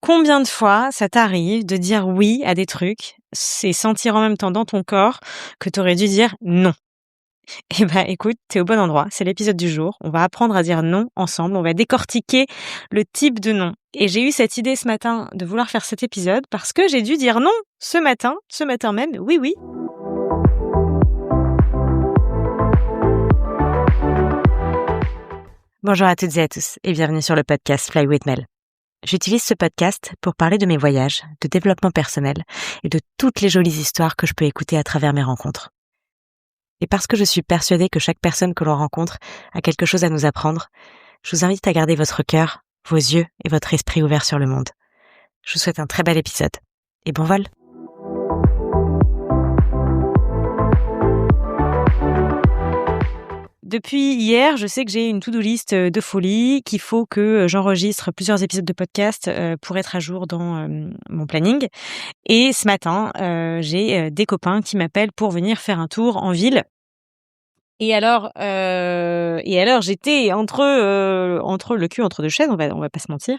Combien de fois ça t'arrive de dire oui à des trucs, c'est sentir en même temps dans ton corps que tu aurais dû dire non? Eh ben, écoute, tu es au bon endroit, c'est l'épisode du jour. On va apprendre à dire non ensemble, on va décortiquer le type de non. Et j'ai eu cette idée ce matin de vouloir faire cet épisode parce que j'ai dû dire non ce matin même, oui, oui. Bonjour à toutes et à tous et bienvenue sur le podcast Fly with Mel. J'utilise ce podcast pour parler de mes voyages, de développement personnel et de toutes les jolies histoires que je peux écouter à travers mes rencontres. Et parce que je suis persuadée que chaque personne que l'on rencontre a quelque chose à nous apprendre, je vous invite à garder votre cœur, vos yeux et votre esprit ouverts sur le monde. Je vous souhaite un très bel épisode. Et bon vol! Depuis hier, je sais que j'ai une to-do list de folie, qu'il faut que j'enregistre plusieurs épisodes de podcast pour être à jour dans mon planning. Et ce matin, j'ai des copains qui m'appellent pour venir faire un tour en ville. Et alors j'étais entre le cul entre deux chaises, on va pas se mentir,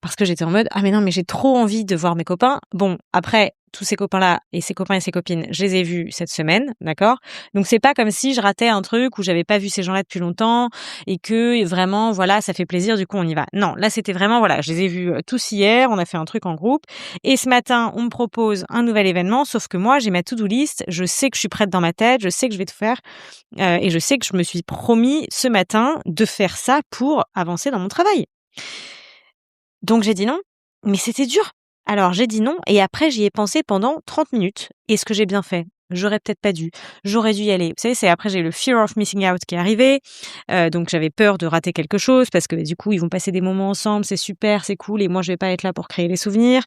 parce que j'étais en mode ah mais non mais j'ai trop envie de voir mes copains. Bon après tous ces copains-là et ces copains et ces copines, je les ai vus cette semaine, d'accord? Donc c'est pas comme si je ratais un truc où j'avais pas vu ces gens-là depuis longtemps et que vraiment voilà, ça fait plaisir, du coup on y va. Non, là c'était vraiment voilà, je les ai vus tous hier, on a fait un truc en groupe et ce matin, on me propose un nouvel événement, sauf que moi j'ai ma to-do list, je sais que je suis prête dans ma tête, je sais que je vais tout faire et je sais que je me suis promis ce matin de faire ça pour avancer dans mon travail. Donc j'ai dit non, mais c'était dur. Alors j'ai dit non et après j'y ai pensé pendant 30 minutes. Est-ce que j'ai bien fait? J'aurais peut-être pas dû. J'aurais dû y aller. Vous savez, c'est après j'ai le fear of missing out qui est arrivé. Donc j'avais peur de rater quelque chose parce que du coup ils vont passer des moments ensemble, c'est super, c'est cool et moi je vais pas être là pour créer les souvenirs.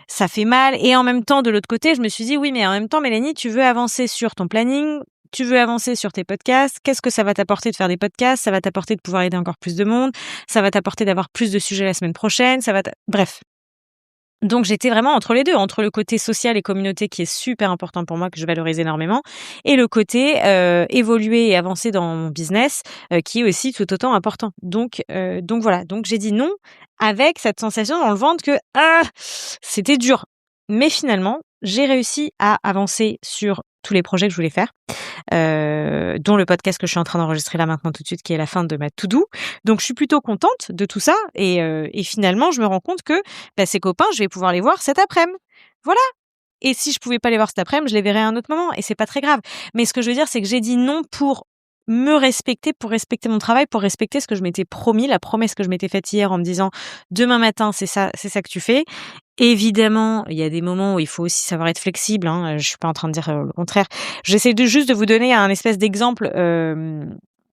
Ça fait mal et en même temps de l'autre côté, je me suis dit oui, mais en même temps Mélanie, tu veux avancer sur ton planning, tu veux avancer sur tes podcasts, qu'est-ce que ça va t'apporter de faire des podcasts? Ça va t'apporter de pouvoir aider encore plus de monde, ça va t'apporter d'avoir plus de sujets la semaine prochaine, bref. Donc j'étais vraiment entre les deux, entre le côté social et communauté qui est super important pour moi, que je valorise énormément, et le côté évoluer et avancer dans mon business qui est aussi tout autant important. Donc voilà, donc j'ai dit non avec cette sensation dans le ventre que c'était dur. Mais finalement, j'ai réussi à avancer sur tous les projets que je voulais faire, dont le podcast que je suis en train d'enregistrer là maintenant tout de suite, qui est la fin de ma to-do. Donc je suis plutôt contente de tout ça et finalement je me rends compte que ces copains, je vais pouvoir les voir cet après-midi. Voilà. Et si je pouvais pas les voir cet après-midi, je les verrai à un autre moment et c'est pas très grave. Mais ce que je veux dire, c'est que j'ai dit non pour me respecter, pour respecter mon travail, pour respecter ce que je m'étais promis, la promesse que je m'étais faite hier en me disant demain matin, c'est ça que tu fais. Évidemment, il y a des moments où il faut aussi savoir être flexible, hein, je suis pas en train de dire le contraire. J'essaie juste de vous donner un espèce d'exemple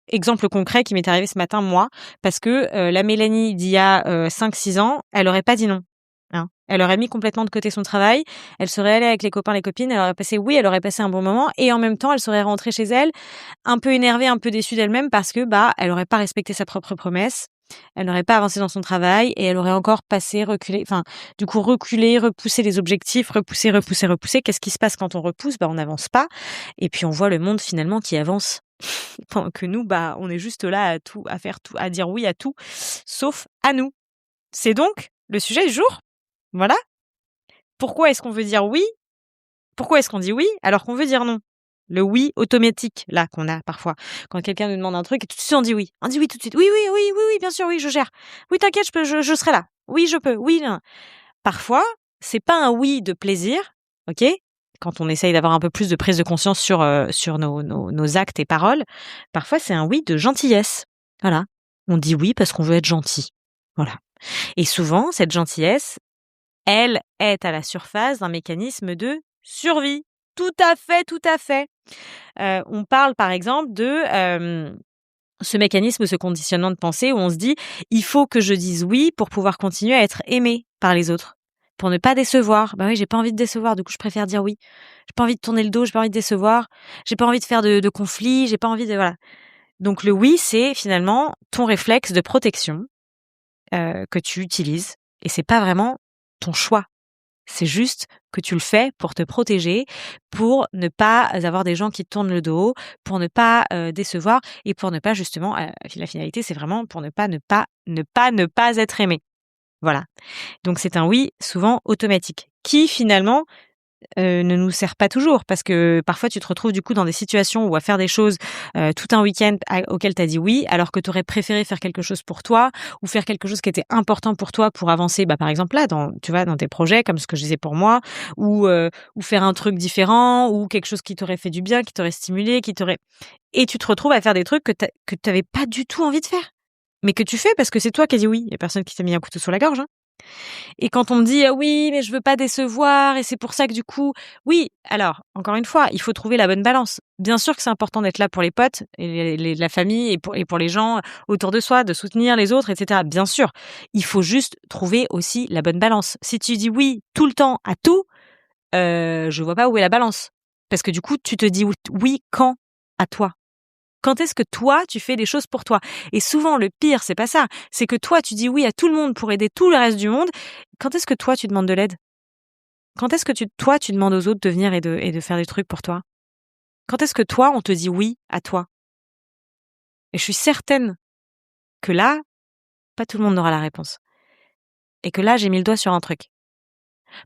exemple concret qui m'est arrivé ce matin moi, parce que la Mélanie d'il y a 5-6 ans, elle aurait pas dit non, hein. Elle aurait mis complètement de côté son travail, elle serait allée avec les copains, les copines, elle aurait passé un bon moment et en même temps, elle serait rentrée chez elle un peu énervée, un peu déçue d'elle-même parce que elle aurait pas respecté sa propre promesse. Elle n'aurait pas avancé dans son travail et elle aurait encore reculé, repoussé les objectifs, repoussé. Qu'est-ce qui se passe quand on repousse? On n'avance pas et puis on voit le monde finalement qui avance. Pendant que nous, on est juste là à faire tout, à dire oui à tout, sauf à nous. C'est donc le sujet du jour. Voilà. Pourquoi est-ce qu'on veut dire oui? Pourquoi est-ce qu'on dit oui alors qu'on veut dire non? Le oui automatique, là, qu'on a parfois. Quand quelqu'un nous demande un truc, et tout de suite on dit oui. On dit oui tout de suite. Oui, oui, oui, oui, oui, bien sûr, oui, je gère. Oui, t'inquiète, je serai là. Oui, je peux. Oui, non. Parfois, c'est pas un oui de plaisir, ok? Quand on essaye d'avoir un peu plus de prise de conscience sur nos actes et paroles, parfois c'est un oui de gentillesse. Voilà. On dit oui parce qu'on veut être gentil. Voilà. Et souvent, cette gentillesse, elle est à la surface d'un mécanisme de survie. Tout à fait, tout à fait. On parle par exemple de ce mécanisme, ce conditionnement de pensée où on se dit « il faut que je dise oui pour pouvoir continuer à être aimé par les autres, pour ne pas décevoir ». Oui, j'ai pas envie de décevoir, du coup je préfère dire oui. J'ai pas envie de tourner le dos, j'ai pas envie de décevoir, j'ai pas envie de faire de conflits, j'ai pas envie de... Voilà. Donc le oui, c'est finalement ton réflexe de protection que tu utilises et c'est pas vraiment ton choix. C'est juste que tu le fais pour te protéger, pour ne pas avoir des gens qui te tournent le dos, pour ne pas décevoir et pour ne pas justement, la finalité, c'est vraiment pour ne pas être aimé. Voilà. Donc c'est un oui souvent automatique qui finalement ne nous sert pas toujours parce que parfois tu te retrouves du coup dans des situations où à faire des choses, tout un week-end auquel tu as dit oui, alors que tu aurais préféré faire quelque chose pour toi ou faire quelque chose qui était important pour toi pour avancer, par exemple là tu vois, dans tes projets comme ce que je disais pour moi ou faire un truc différent ou quelque chose qui t'aurait fait du bien, qui t'aurait stimulé, et tu te retrouves à faire des trucs que tu avais pas du tout envie de faire, mais que tu fais parce que c'est toi qui as dit oui. Il y a personne qui t'a mis un couteau sur la gorge, hein. Et quand on me dit: «Ah oui, mais je veux pas décevoir et c'est pour ça que du coup» oui, alors encore une fois, il faut trouver la bonne balance. Bien sûr que c'est important d'être là pour les potes et la famille et pour les gens autour de soi, de soutenir les autres et cetera. Bien sûr, il faut juste trouver aussi la bonne balance. Si tu dis oui tout le temps à tout, je vois pas où est la balance. Parce que du coup, tu te dis oui quand? À toi? Quand est-ce que toi, tu fais des choses pour toi? Et souvent, le pire, c'est pas ça. C'est que toi, tu dis oui à tout le monde pour aider tout le reste du monde. Quand est-ce que toi, tu demandes de l'aide? Quand est-ce que toi, tu demandes aux autres de venir et de faire des trucs pour toi? Quand est-ce que toi, on te dit oui à toi? Et je suis certaine que là, pas tout le monde n'aura la réponse. Et que là, j'ai mis le doigt sur un truc.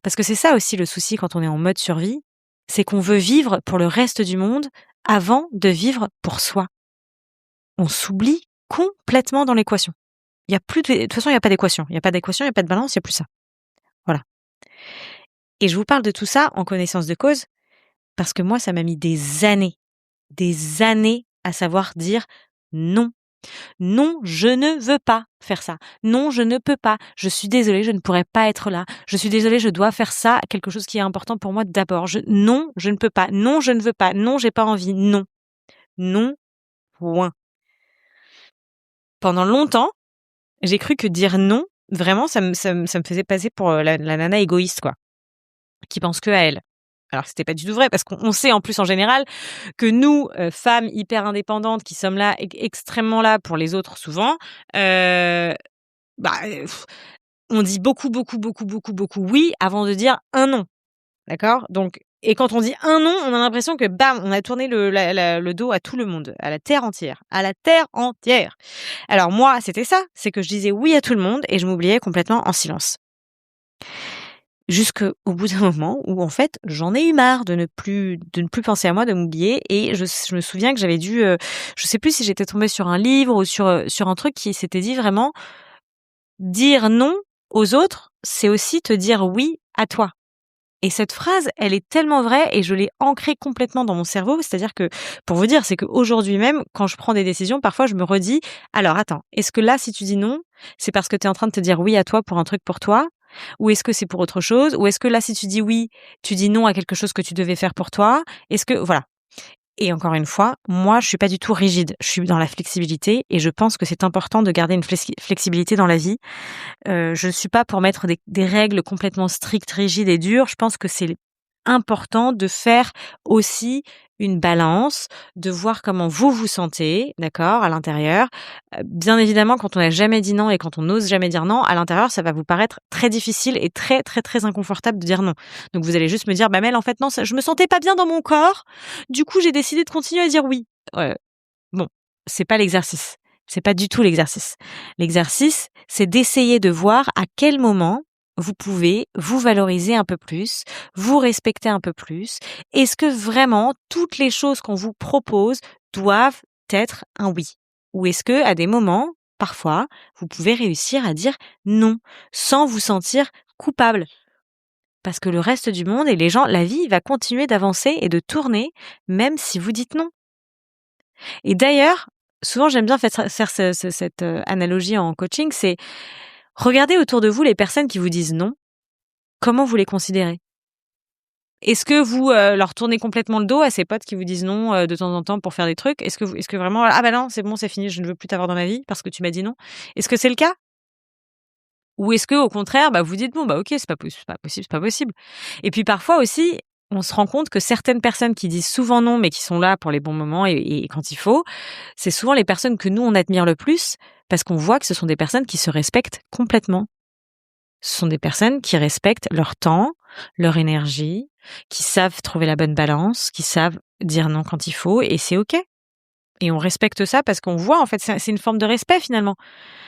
Parce que c'est ça aussi le souci quand on est en mode survie, c'est qu'on veut vivre pour le reste du monde avant de vivre pour soi. On s'oublie complètement dans l'équation. Il y a plus de toute façon, il y a pas d'équation. Il y a pas d'équation, il y a pas de balance, il y a plus ça. Voilà. Et je vous parle de tout ça en connaissance de cause parce que moi, ça m'a mis des années à savoir dire non. Non, je ne veux pas faire ça. Non, je ne peux pas. Je suis désolée, je ne pourrais pas être là. Je suis désolée, je dois faire ça, quelque chose qui est important pour moi d'abord. Non, je ne peux pas. Non, je ne veux pas. Non, j'ai pas envie. Non. Non, point. Pendant longtemps, j'ai cru que dire non, vraiment, ça me faisait passer pour la nana égoïste, quoi, qui pense que à elle. Alors que c'était pas du tout vrai parce qu'on sait en plus en général que nous, femmes hyper indépendantes qui sommes là, extrêmement là pour les autres souvent, heu, bah, on dit beaucoup, beaucoup, beaucoup, beaucoup, beaucoup oui avant de dire un non. D'accord? Donc et quand on dit un non, on a l'impression que bam, on a tourné le dos à tout le monde, à la terre entière, à la terre entière. Alors moi, c'était ça, c'est que je disais oui à tout le monde et je m'oubliais complètement en silence. Jusqu'au bout d'un moment où en fait, j'en ai eu marre de ne plus penser à moi, de m'oublier et je me souviens que j'avais dû, je sais plus si j'étais tombée sur un livre ou sur un truc qui s'était dit vraiment: «Dire non aux autres, c'est aussi te dire oui à toi». Et cette phrase, elle est tellement vraie et je l'ai ancrée complètement dans mon cerveau. C'est-à-dire que, pour vous dire, c'est qu'aujourd'hui même, quand je prends des décisions, parfois je me redis: «Alors attends, est-ce que là, si tu dis non, c'est parce que tu es en train de te dire oui à toi pour un truc pour toi? Ou est-ce que c'est pour autre chose? Ou est-ce que là, si tu dis oui, tu dis non à quelque chose que tu devais faire pour toi? Est-ce que» voilà. Et encore une fois, moi, je suis pas du tout rigide. Je suis dans la flexibilité et je pense que c'est important de garder une flexibilité dans la vie. Je ne suis pas pour mettre des règles complètement strictes, rigides et dures. Je pense que c'est important de faire aussi une balance, de voir comment vous vous sentez, d'accord, à l'intérieur. Bien évidemment, quand on n'a jamais dit non et quand on n'ose jamais dire non, à l'intérieur, ça va vous paraître très difficile et très, très, très inconfortable de dire non. Donc vous allez juste me dire: «Bah Mel, en fait non, ça je me sentais pas bien dans mon corps, du coup j'ai décidé de continuer à dire oui». Bon, c'est pas l'exercice. C'est pas du tout l'exercice. L'exercice, c'est d'essayer de voir à quel moment vous pouvez vous valoriser un peu plus, vous respecter un peu plus. Est-ce que vraiment toutes les choses qu'on vous propose doivent être un oui? Ou est-ce que à des moments, parfois, vous pouvez réussir à dire non sans vous sentir coupable? Parce que le reste du monde et les gens, la vie va continuer d'avancer et de tourner même si vous dites non. Et d'ailleurs, souvent j'aime bien faire cette analogie en coaching, c'est regardez autour de vous les personnes qui vous disent non, comment vous les considérez? Est-ce que vous, leur tournez complètement le dos à ces potes qui vous disent non, de temps en temps pour faire des trucs? Est-ce que vraiment: «Ah bah non, c'est bon, c'est fini, je ne veux plus t'avoir dans ma vie parce que tu m'as dit non»? Est-ce que c'est le cas? Ou est-ce que au contraire, bah, vous dites: «Bon, bah, OK, c'est pas possible, c'est pas possible, c'est pas possible». Et puis parfois aussi, on se rend compte que certaines personnes qui disent souvent non, mais qui sont là pour les bons moments et quand il faut, c'est souvent les personnes que nous, on admire le plus parce qu'on voit que ce sont des personnes qui se respectent complètement. Ce sont des personnes qui respectent leur temps, leur énergie, qui savent trouver la bonne balance, qui savent dire non quand il faut et c'est OK. Et on respecte ça parce qu'on voit, en fait, c'est une forme de respect, finalement.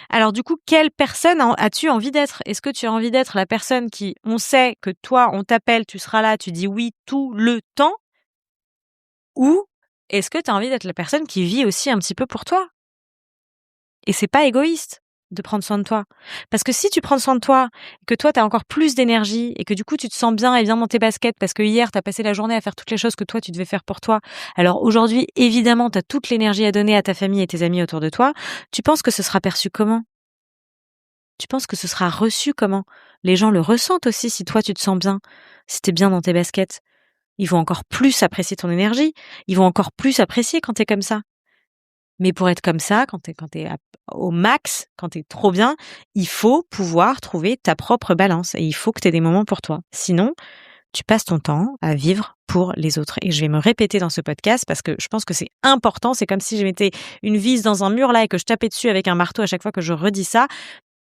Alors du coup, quelle personne as-tu envie d'être? Est-ce que tu as envie d'être la personne qui, on sait que toi, on t'appelle, tu seras là, tu dis oui tout le temps? Ou est-ce que tu as envie d'être la personne qui vit aussi un petit peu pour toi? Et c'est pas égoïste de prendre soin de toi. Parce que si tu prends soin de toi, que toi, tu as encore plus d'énergie et que du coup, tu te sens bien et bien dans tes baskets parce que hier, tu as passé la journée à faire toutes les choses que toi, tu devais faire pour toi. Alors aujourd'hui, évidemment, tu as toute l'énergie à donner à ta famille et tes amis autour de toi. Tu penses que ce sera perçu comment? Tu penses que ce sera reçu comment? Les gens le ressentent aussi si toi, tu te sens bien, si tu es bien dans tes baskets. Ils vont encore plus apprécier ton énergie. Ils vont encore plus apprécier quand tu es comme ça. Mais pour être comme ça, quand t'es au max, quand t'es trop bien, il faut pouvoir trouver ta propre balance et il faut que tu aies des moments pour toi. Sinon, tu passes ton temps à vivre pour les autres. Et je vais me répéter dans ce podcast parce que je pense que c'est important. C'est comme si je mettais une vis dans un mur là et que je tapais dessus avec un marteau à chaque fois que je redis ça.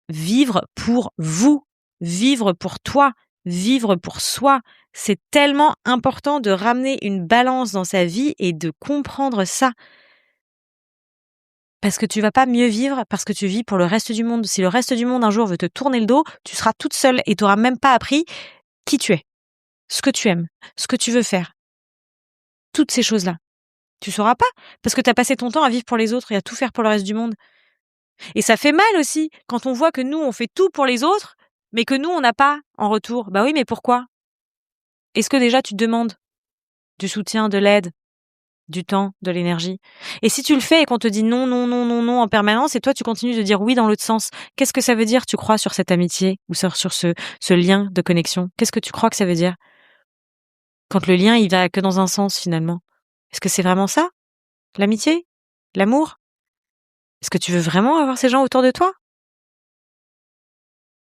Vivre pour vous, vivre pour toi, vivre pour soi. C'est tellement important de ramener une balance dans sa vie et de comprendre ça. Parce que tu vas pas mieux vivre parce que tu vis pour le reste du monde. Si le reste du monde un jour veut te tourner le dos, tu seras toute seule et tu auras même pas appris qui tu es, ce que tu aimes, ce que tu veux faire. Toutes ces choses-là. Tu sauras pas parce que tu as passé ton temps à vivre pour les autres et à tout faire pour le reste du monde. Et ça fait mal aussi quand on voit que nous, on fait tout pour les autres, mais que nous, on n'a pas en retour. Bah oui, mais pourquoi? Est-ce que déjà tu te demandes du soutien, de l'aide? Du temps, de l'énergie. Et si tu le fais et qu'on te dit non, non, non, non, non en permanence et toi tu continues de dire oui dans l'autre sens, qu'est-ce que ça veut dire, tu crois, sur cette amitié ou sur ce lien de connexion? Qu'est-ce que tu crois que ça veut dire? Quand le lien, il va que dans un sens finalement. Est-ce que c'est vraiment ça? L'amitié? L'amour? Est-ce que tu veux vraiment avoir ces gens autour de toi?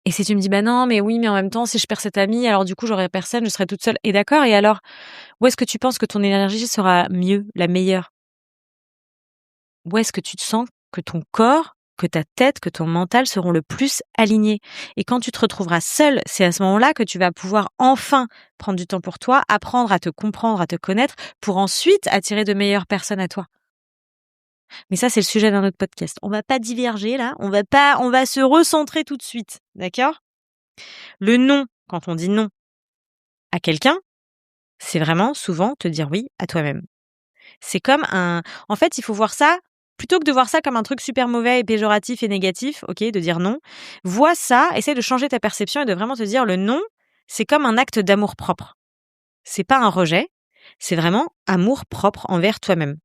Et si tu me dis: «Bah non, mais oui, mais en même temps, si je perds cet ami, alors du coup, j'aurai personne, je serai toute seule». Et d'accord, et alors? Où est-ce que tu penses que ton énergie sera mieux, la meilleure? Où est-ce que tu te sens que ton corps, que ta tête, que ton mental seront le plus alignés? Et quand tu te retrouveras seul, c'est à ce moment-là que tu vas pouvoir enfin prendre du temps pour toi, apprendre à te comprendre, à te connaître, pour ensuite attirer de meilleures personnes à toi. Mais ça, c'est le sujet d'un autre podcast. On va pas diverger là, on va se recentrer tout de suite, d'accord? Le non, quand on dit non à quelqu'un, c'est vraiment souvent te dire oui à toi-même. C'est comme en fait, il faut voir ça plutôt que de voir ça comme un truc super mauvais et péjoratif et négatif, OK, de dire non, vois ça, essaie de changer ta perception et de vraiment te dire le non, c'est comme un acte d'amour-propre. C'est pas un rejet, c'est vraiment amour-propre envers toi-même.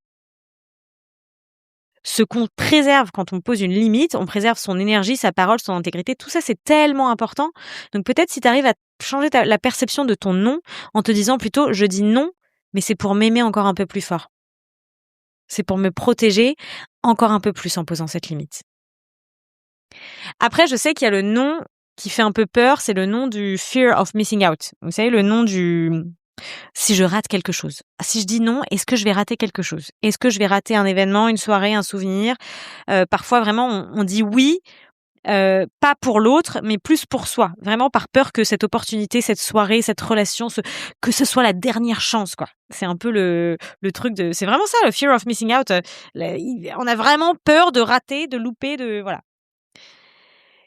Ce qu'on préserve quand on pose une limite, on préserve son énergie, sa parole, son intégrité, tout ça, c'est tellement important. Donc peut-être si tu arrives à changer la perception de ton non en te disant plutôt: «Je dis non, mais c'est pour m'aimer encore un peu plus fort». C'est pour me protéger encore un peu plus en posant cette limite. Après, je sais qu'il y a le nom qui fait un peu peur, c'est le nom du fear of missing out. Vous savez, le nom du si je rate quelque chose. Si je dis non, est-ce que je vais rater quelque chose? Est-ce que je vais rater un événement, une soirée, un souvenir? Parfois vraiment on dit oui, pas pour l'autre, mais plus pour soi. Vraiment par peur que cette opportunité, cette soirée, cette relation, que ce soit la dernière chance, quoi. C'est un peu le truc de c'est vraiment ça, le fear of missing out, on a vraiment peur de rater, de louper, de voilà.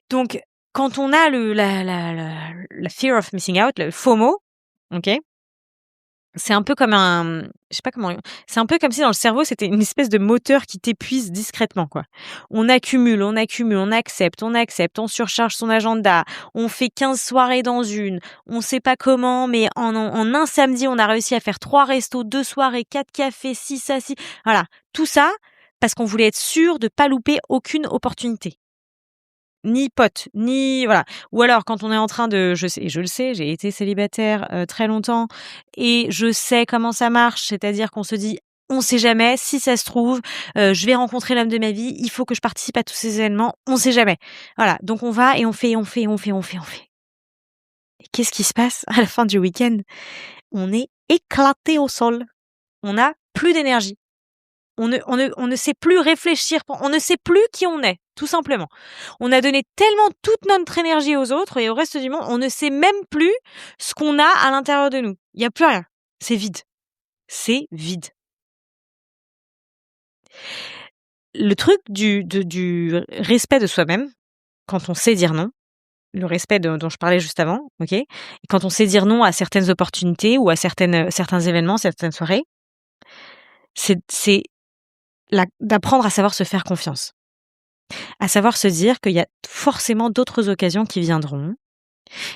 Donc quand on a la fear of missing out, le FOMO, OK? C'est un peu comme je sais pas comment c'est un peu comme si dans le cerveau, c'était une espèce de moteur qui t'épuise discrètement, quoi. On accumule, on accumule, on accepte, on surcharge son agenda, on fait 15 soirées dans une, on sait pas comment, mais en un samedi, on a réussi à faire 3 restos, 2 soirées, 4 cafés, 6 ça, voilà. Tout ça parce qu'on voulait être sûr de pas louper aucune opportunité. Ni pote, ni voilà. Ou alors quand on est en train de je le sais, j'ai été célibataire, très longtemps et je sais comment ça marche. C'est-à-dire qu'on se dit: «On sait jamais, si ça se trouve, je vais rencontrer l'homme de ma vie, il faut que je participe à tous ces événements, on sait jamais». Voilà, donc on va et on fait, on fait, on fait, on fait, on fait. Et qu'est-ce qui se passe à la fin du week-end? On est éclaté au sol. On n'a plus d'énergie. On ne sait plus réfléchir, on ne sait plus qui on est, tout simplement. On a donné tellement toute notre énergie aux autres et au reste du monde, on ne sait même plus ce qu'on a à l'intérieur de nous. Il y a plus rien. C'est vide. C'est vide. Le truc du respect de soi-même, quand on sait dire non, le respect dont je parlais juste avant, OK? Et quand on sait dire non à certaines opportunités ou à certains événements, certaines soirées, c'est d'apprendre à savoir se faire confiance. À savoir se dire qu'il y a forcément d'autres occasions qui viendront.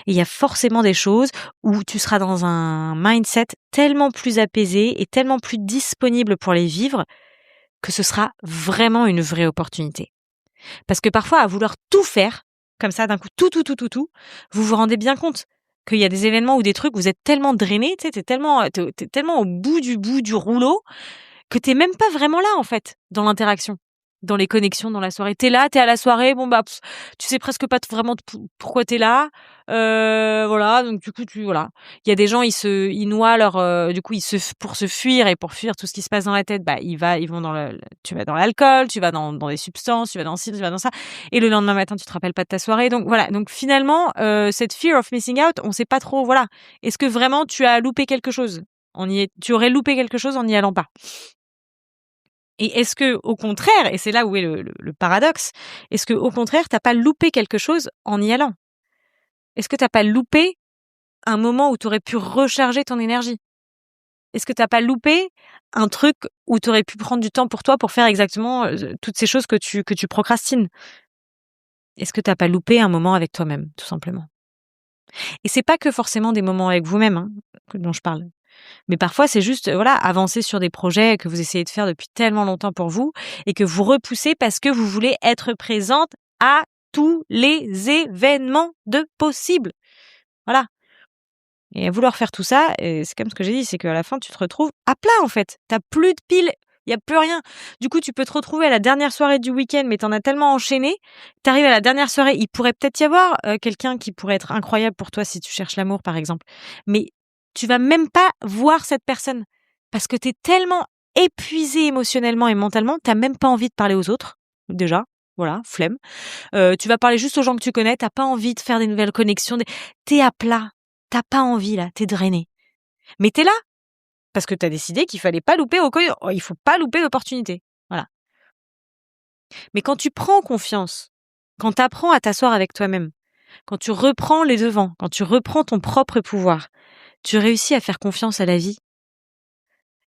Et il y a forcément des choses où tu seras dans un mindset tellement plus apaisé et tellement plus disponible pour les vivre que ce sera vraiment une vraie opportunité. Parce que parfois, à vouloir tout faire, comme ça, d'un coup, tout, vous vous rendez bien compte qu'il y a des événements ou des trucs où vous êtes tellement drainé, tu sais, t'es tellement au bout du rouleau que t'es même pas vraiment là, en fait, dans l'interaction, dans les connexions, dans la soirée. T'es là, t'es à la soirée, bon bah, tu sais presque pas vraiment pourquoi t'es là. Voilà, donc du coup, voilà. Il y a des gens, ils noient leur, du coup, pour se fuir et pour fuir tout ce qui se passe dans la tête, bah, ils vont tu vas dans l'alcool, tu vas dans des substances, tu vas dans ci, tu vas dans ça. Et le lendemain matin, tu te rappelles pas de ta soirée. Donc voilà. Donc finalement, cette fear of missing out, on sait pas trop, voilà. Est-ce que vraiment tu as loupé quelque chose? Tu aurais loupé quelque chose en n'y allant pas? Et est-ce que, au contraire, et c'est là où est le paradoxe, est-ce que, au contraire, t'as pas loupé quelque chose en y allant? Est-ce que t'as pas loupé un moment où tu aurais pu recharger ton énergie? Est-ce que t'as pas loupé un truc où tu aurais pu prendre du temps pour toi pour faire exactement toutes ces choses que tu procrastines? Est-ce que t'as pas loupé un moment avec toi-même, tout simplement? Et c'est pas que forcément des moments avec vous-même, hein, dont je parle. Mais parfois, c'est juste, voilà, avancer sur des projets que vous essayez de faire depuis tellement longtemps pour vous et que vous repoussez parce que vous voulez être présente à tous les événements de possible. Voilà. Et à vouloir faire tout ça, et c'est comme ce que j'ai dit, c'est qu'à la fin, tu te retrouves à plat, en fait. T'as plus de piles, il y a plus rien. Du coup, tu peux te retrouver à la dernière soirée du week-end, mais t'en as tellement enchaîné. T'arrives à la dernière soirée, il pourrait peut-être y avoir quelqu'un qui pourrait être incroyable pour toi si tu cherches l'amour, par exemple. Mais tu vas même pas voir cette personne parce que t'es tellement épuisé émotionnellement et mentalement, t'as même pas envie de parler aux autres. Déjà, voilà, flemme. Tu vas parler juste aux gens que tu connais, t'as pas envie de faire des nouvelles connexions. T'es à plat. T'as pas envie là, t'es drainé. Mais t'es là parce que t'as décidé qu'il fallait pas louper il faut pas louper l'opportunité. Voilà. Mais quand tu prends confiance, quand t'apprends à t'asseoir avec toi-même, quand tu reprends les devants, quand tu reprends ton propre pouvoir, tu réussis à faire confiance à la vie.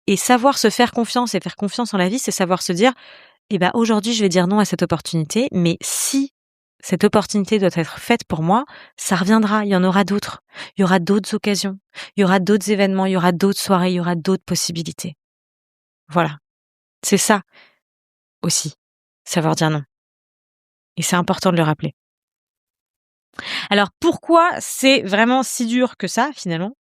Et savoir se faire confiance et faire confiance en la vie, c'est savoir se dire, eh ben, aujourd'hui, je vais dire non à cette opportunité, mais si cette opportunité doit être faite pour moi, ça reviendra, il y en aura d'autres. Il y aura d'autres occasions, il y aura d'autres événements, il y aura d'autres soirées, il y aura d'autres possibilités. Voilà. C'est ça aussi, savoir dire non. Et c'est important de le rappeler. Alors pourquoi c'est vraiment si dur que ça, finalement,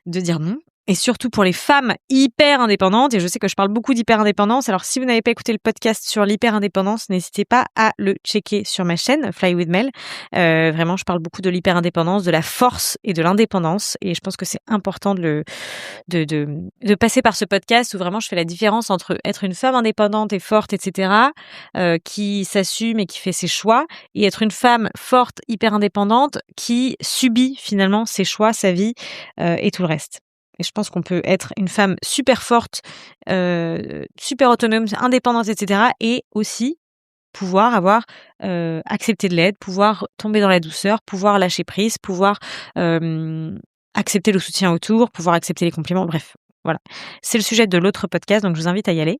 de dire non? Et surtout pour les femmes hyper indépendantes, et je sais que je parle beaucoup d'hyper-indépendance, alors si vous n'avez pas écouté le podcast sur l'hyper-indépendance, n'hésitez pas à le checker sur ma chaîne, Fly with Mel. Vraiment, je parle beaucoup de l'hyper-indépendance, de la force et de l'indépendance, et je pense que c'est important de passer par ce podcast où vraiment je fais la différence entre être une femme indépendante et forte, etc., qui s'assume et qui fait ses choix, et être une femme forte, hyper indépendante, qui subit finalement ses choix, sa vie et tout le reste. Et je pense qu'on peut être une femme super forte, super autonome, indépendante, etc., et aussi pouvoir avoir accepté de l'aide, pouvoir tomber dans la douceur, pouvoir lâcher prise, pouvoir accepter le soutien autour, pouvoir accepter les compliments, bref, voilà. C'est le sujet de l'autre podcast, donc je vous invite à y aller.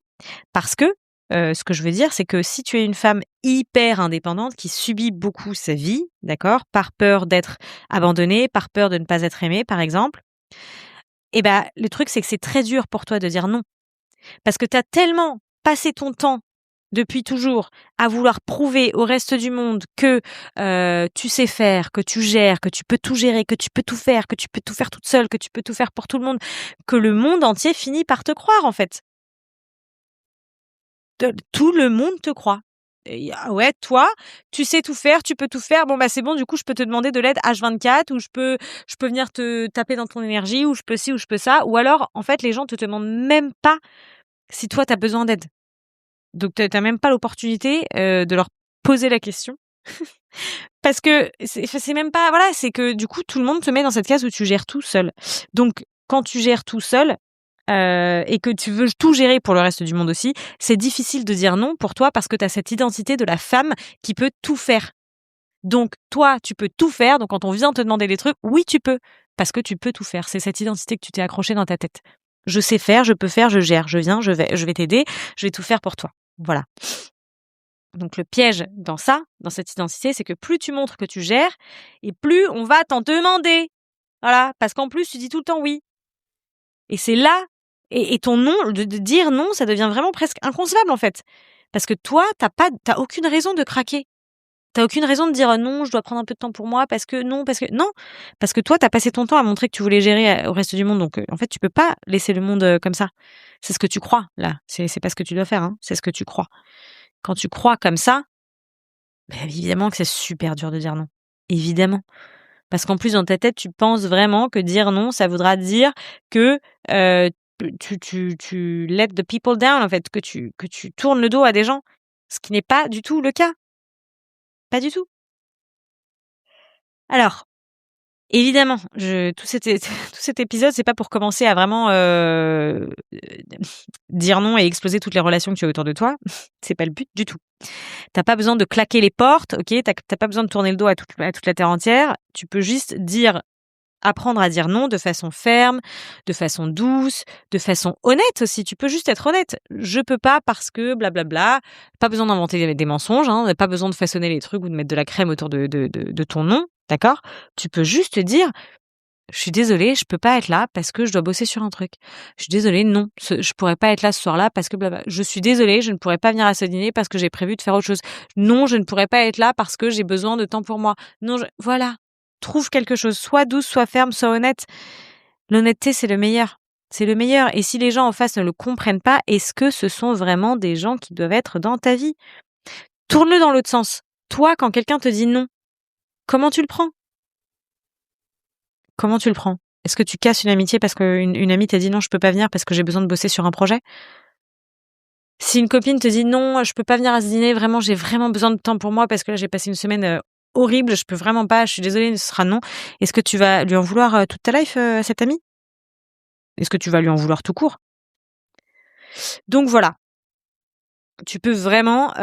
Parce que ce que je veux dire, c'est que si tu es une femme hyper indépendante qui subit beaucoup sa vie, d'accord, par peur d'être abandonnée, par peur de ne pas être aimée, par exemple, et ben le truc, c'est que c'est très dur pour toi de dire non. Parce que tu as tellement passé ton temps depuis toujours à vouloir prouver au reste du monde que tu sais faire, que tu gères, que tu peux tout gérer, que tu peux tout faire, que tu peux tout faire toute seule, que tu peux tout faire pour tout le monde, que le monde entier finit par te croire en fait. Tout le monde te croit. Et ah ouais, toi, tu sais tout faire, tu peux tout faire. Bon bah c'est bon, du coup je peux te demander de l'aide H24 ou je peux venir te taper dans ton énergie ou je peux ci ou je peux ça. Ou alors en fait les gens te demandent même pas si toi tu as besoin d'aide. Donc tu même pas l'opportunité de leur poser la question. Parce que c'est même pas, voilà, c'est que du coup tout le monde te met dans cette case où tu gères tout seul. Donc quand tu gères tout seul, et que tu veux tout gérer pour le reste du monde aussi, c'est difficile de dire non pour toi parce que tu as cette identité de la femme qui peut tout faire. Donc toi, tu peux tout faire. Donc quand on vient te demander des trucs, oui, tu peux parce que tu peux tout faire. C'est cette identité que tu t'es accrochée dans ta tête. Je sais faire, je peux faire, je gère, je viens, je vais t'aider, je vais tout faire pour toi. Voilà. Donc le piège dans cette identité, c'est que plus tu montres que tu gères et plus on va t'en demander. Voilà, parce qu'en plus tu dis tout le temps oui. Et c'est là et ton non, de dire non, ça devient vraiment presque inconcevable en fait. Parce que toi, t'as aucune raison de craquer. T'as aucune raison de dire non, je dois prendre un peu de temps pour moi parce que non, parce que toi, t'as passé ton temps à montrer que tu voulais gérer au reste du monde. Donc en fait, tu peux pas laisser le monde comme ça. C'est ce que tu crois là. C'est pas ce que tu dois faire. Hein. C'est ce que tu crois. Quand tu crois comme ça, bah, évidemment que c'est super dur de dire non. Évidemment. Parce qu'en plus, dans ta tête, tu penses vraiment que dire non, ça voudra dire que tu let the people down, en fait, que tu tournes le dos à des gens. Ce qui n'est pas du tout le cas. Pas du tout. Alors, évidemment, tout cet épisode, c'est pas pour commencer à vraiment dire non et exploser toutes les relations que tu as autour de toi. C'est pas le but du tout. T'as pas besoin de claquer les portes, ok? T'as pas besoin de tourner le dos à toute la terre entière. Tu peux juste apprendre à dire non de façon ferme, de façon douce, de façon honnête aussi. Tu peux juste être honnête. Je peux pas parce que blablabla. Pas besoin d'inventer des mensonges, hein. Pas besoin de façonner les trucs ou de mettre de la crème autour de ton nom, d'accord? Tu peux juste dire je suis désolée, je peux pas être là parce que je dois bosser sur un truc. Je suis désolée, non, je pourrais pas être là ce soir-là parce que blabla. Je suis désolée, je ne pourrais pas venir à ce dîner parce que j'ai prévu de faire autre chose. Non, je ne pourrais pas être là parce que j'ai besoin de temps pour moi. Non, voilà. Trouve quelque chose. Sois douce, sois ferme, sois honnête. L'honnêteté, c'est le meilleur. C'est le meilleur. Et si les gens en face ne le comprennent pas, est-ce que ce sont vraiment des gens qui doivent être dans ta vie? Tourne-le dans l'autre sens. Toi, quand quelqu'un te dit non, comment tu le prends? Comment tu le prends? Est-ce que tu casses une amitié parce qu'une amie t'a dit non, je peux pas venir parce que j'ai besoin de bosser sur un projet? Si une copine te dit non, je peux pas venir à ce dîner, vraiment, j'ai vraiment besoin de temps pour moi parce que là, j'ai passé une semaine horrible, je peux vraiment pas, je suis désolée, ce sera non. Est-ce que tu vas lui en vouloir toute ta life à cette amie? Est-ce que tu vas lui en vouloir tout court? Donc voilà, tu peux vraiment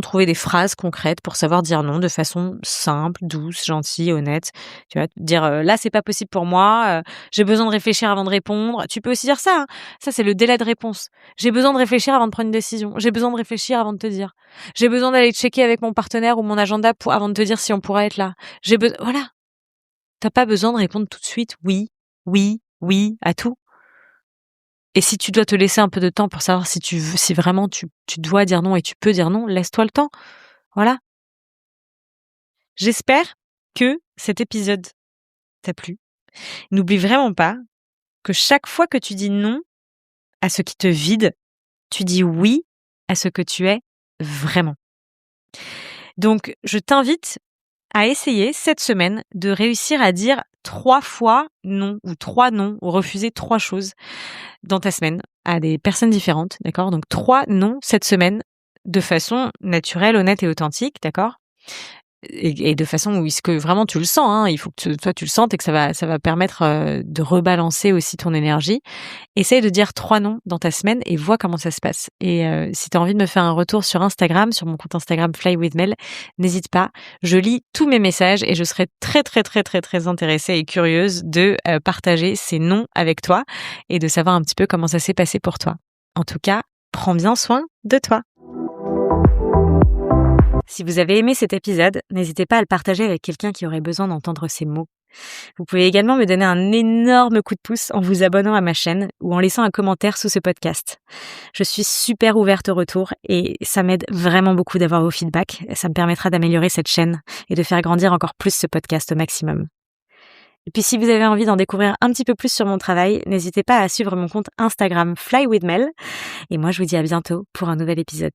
trouver des phrases concrètes pour savoir dire non de façon simple, douce, gentille, honnête. Tu vas te dire là c'est pas possible pour moi, j'ai besoin de réfléchir avant de répondre. Tu peux aussi dire ça, hein. Ça c'est le délai de réponse. J'ai besoin de réfléchir avant de prendre une décision. J'ai besoin de réfléchir avant de te dire. J'ai besoin d'aller checker avec mon partenaire ou mon agenda avant de te dire si on pourra être là. Voilà. T'as pas besoin de répondre tout de suite oui, oui, oui à tout. Et si tu dois te laisser un peu de temps pour savoir si vraiment tu dois dire non et tu peux dire non, laisse-toi le temps. Voilà. J'espère que cet épisode t'a plu. N'oublie vraiment pas que chaque fois que tu dis non à ce qui te vide, tu dis oui à ce que tu es vraiment. Donc, je t'invite à essayer cette semaine de réussir à dire 3 fois non ou 3 non ou refuser 3 choses dans ta semaine à des personnes différentes, d'accord? Donc 3 non cette semaine de façon naturelle, honnête et authentique, d'accord? Et de façon où est-ce que vraiment tu le sens, hein, il faut que toi tu le sentes et que ça va permettre de rebalancer aussi ton énergie. Essaye de dire 3 non dans ta semaine et vois comment ça se passe. Et si tu as envie de me faire un retour sur Instagram, sur mon compte Instagram Fly with Mel, n'hésite pas. Je lis tous mes messages et je serai très très très très très intéressée et curieuse de partager ces non avec toi et de savoir un petit peu comment ça s'est passé pour toi. En tout cas, prends bien soin de toi. Si vous avez aimé cet épisode, n'hésitez pas à le partager avec quelqu'un qui aurait besoin d'entendre ces mots. Vous pouvez également me donner un énorme coup de pouce en vous abonnant à ma chaîne ou en laissant un commentaire sous ce podcast. Je suis super ouverte au retour et ça m'aide vraiment beaucoup d'avoir vos feedbacks. Ça me permettra d'améliorer cette chaîne et de faire grandir encore plus ce podcast au maximum. Et puis si vous avez envie d'en découvrir un petit peu plus sur mon travail, n'hésitez pas à suivre mon compte Instagram Fly with Mel. Et moi je vous dis à bientôt pour un nouvel épisode.